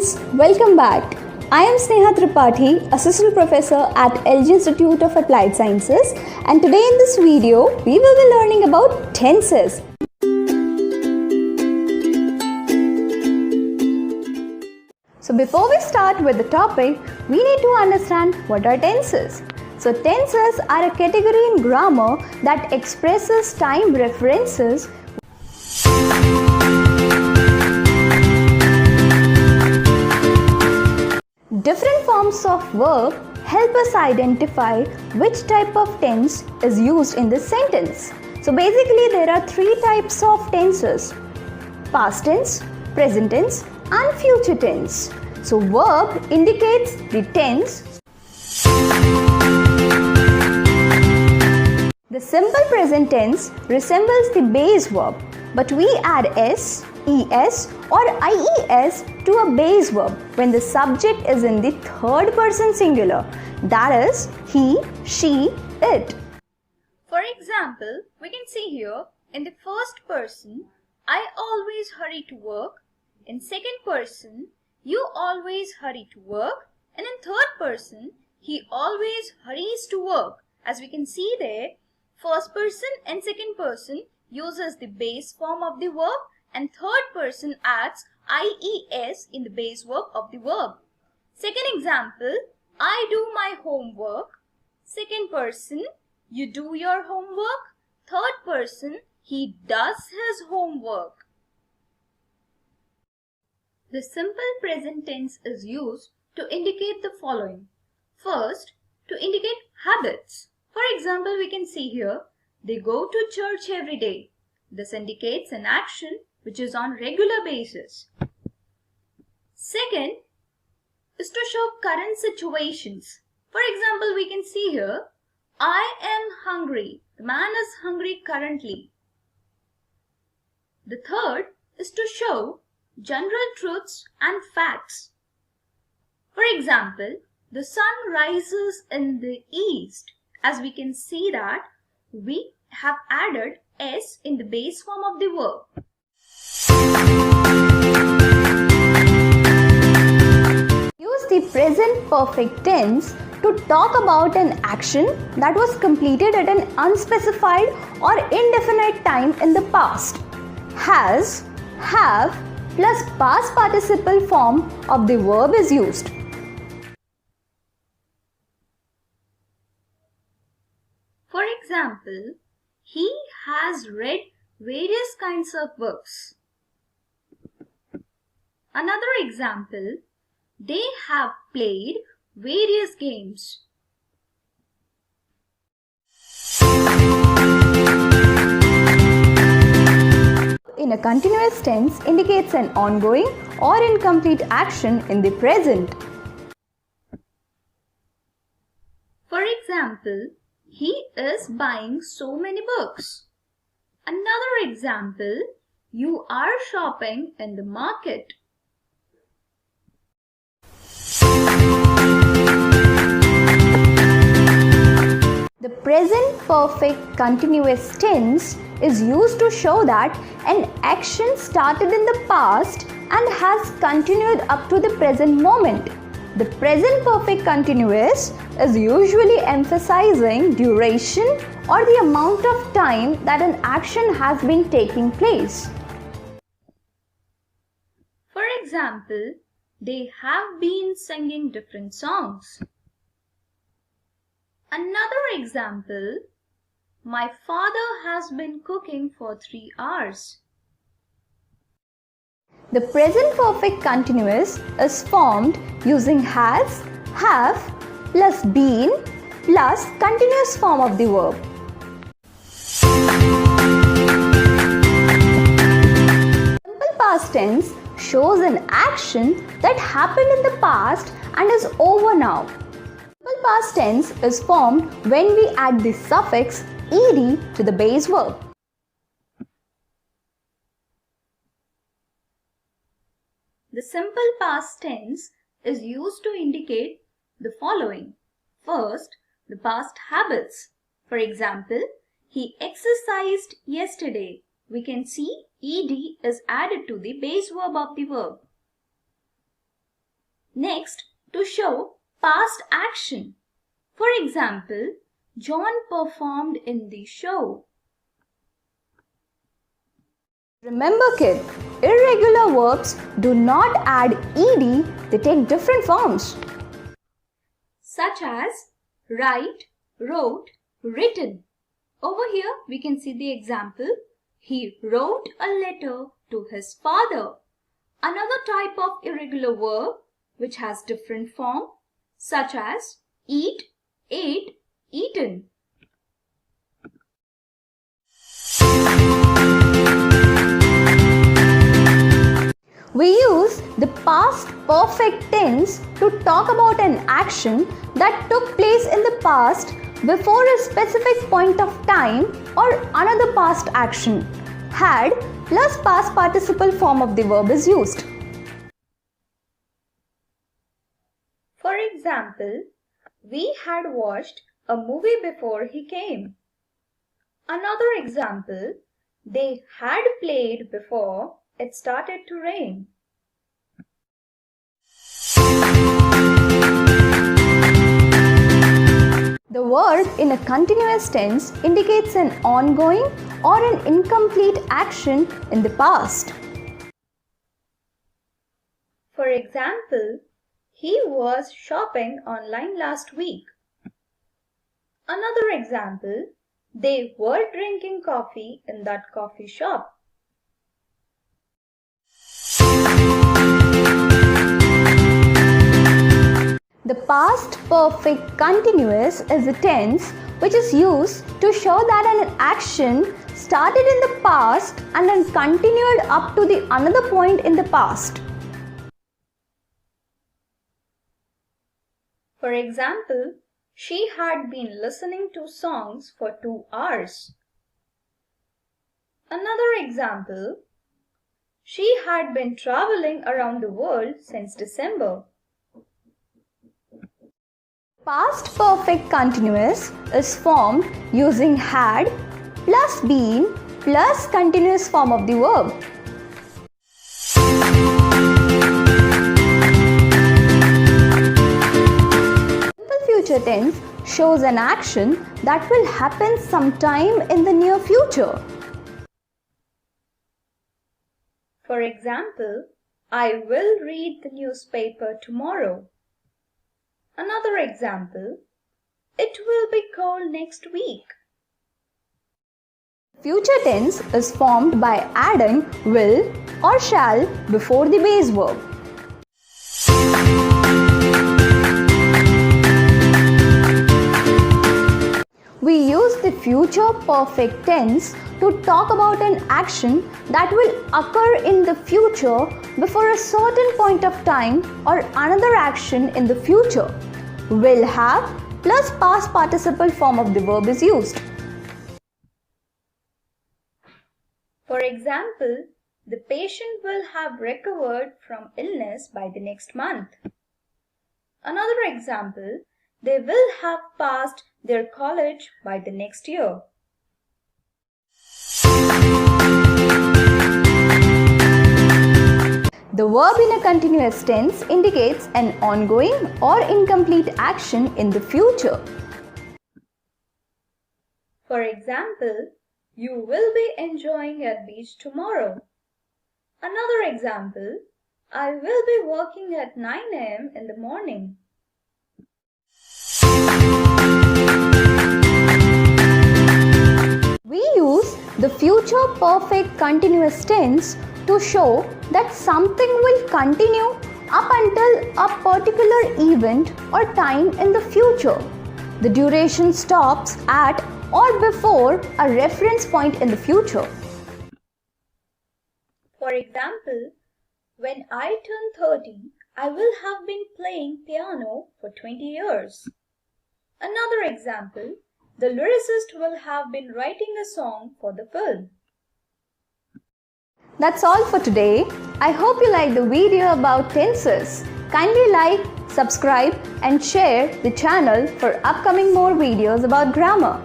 friends, welcome back. I am Sneha Tripathi, Assistant Professor at LG Institute of Applied Sciences, and today in this video we will be learning about tenses. So before we start with the topic, we need to understand what are tenses. So tenses are a category in grammar that expresses time references. Different forms of verb help us identify which type of tense is used in this sentence. So basically there are three types of tenses: past tense, present tense and future tense. So verb indicates the tense. The simple present tense resembles the base verb, but we add s, es or ies to a base verb when the subject is in the third person singular, that is he, she, it. For example, we can see here in the first person, I always hurry to work. In second person, you always hurry to work. And in third person, he always hurries to work. As we can see there, first person and second person uses the base form of the verb, and third person adds ies in the base verb of the verb. Second example, I do my homework. Second person, you do your homework. Third person, he does his homework. The simple present tense is used to indicate the following. First, to indicate habits. For example, we can see here, they go to church every day. This indicates an action which is on regular basis. Second is to show current situations. For example, we can see here, I am hungry. The man is hungry currently. The third is to show general truths and facts. For example, the sun rises in the east. As we can see that we have added s in the base form of the verb. Use the present perfect tense to talk about an action that was completed at an unspecified or indefinite time in the past. Has, have plus past participle form of the verb is used. For example, he has read various kinds of books. Another example, they have played various games. In a continuous tense indicates an ongoing or incomplete action in the present. For example, he is buying so many books. Another example, you are shopping in the market. The present perfect continuous tense is used to show that an action started in the past and has continued up to the present moment. The present perfect continuous is usually emphasizing duration or the amount of time that an action has been taking place. For example, they have been singing different songs. Another example, my father has been cooking for 3 hours. The present perfect continuous is formed using has, have plus been plus continuous form of the verb. Simple past tense shows an action that happened in the past and is over now. Simple past tense is formed when we add the suffix ed to the base verb. The simple past tense is used to indicate the following. First, the past habits. For example, he exercised yesterday. We can see ed is added to the base verb of the verb. Next, to show past action. For example, John performed in the show. Remember kids, irregular verbs do not add ed, they take different forms. Such as write, wrote, written. Over here we can see the example. He wrote a letter to his father. Another type of irregular verb which has different form, such as eat, ate, eaten. We use the past perfect tense to talk about an action that took place in the past before a specific point of time or another past action. Had plus past participle form of the verb is used. For example, we had watched a movie before he came. Another example, they had played before it started to rain. The verb in a continuous tense indicates an ongoing or an incomplete action in the past. For example, he was shopping online last week. Another example, they were drinking coffee in that coffee shop. The past perfect continuous is a tense which is used to show that an action started in the past and then continued up to the another point in the past. For example, she had been listening to songs for 2 hours. Another example, she had been traveling around the world since December. Past perfect continuous is formed using had plus been plus continuous form of the verb. Simple future tense shows an action that will happen sometime in the near future. For example, I will read the newspaper tomorrow. Another example, it will be cold next week. Future tense is formed by adding will or shall before the base verb. We use the future perfect tense to talk about an action that will occur in the future before a certain point of time or another action in the future. Will have plus past participle form of the verb is used. For example, the patient will have recovered from illness by the next month. Another example, they will have passed their college by the next year. The verb in a continuous tense indicates an ongoing or incomplete action in the future. For example, you will be enjoying at beach tomorrow. Another example, I will be working at 9 a.m. in the morning. We use the future perfect continuous tense to show that something will continue up until a particular event or time in the future. The duration stops at or before a reference point in the future. For example, when I turn 30, I will have been playing piano for 20 years. Another example, the lyricist will have been writing a song for the film. That's all for today. I hope you liked the video about tenses. Kindly like, subscribe and share the channel for upcoming more videos about grammar.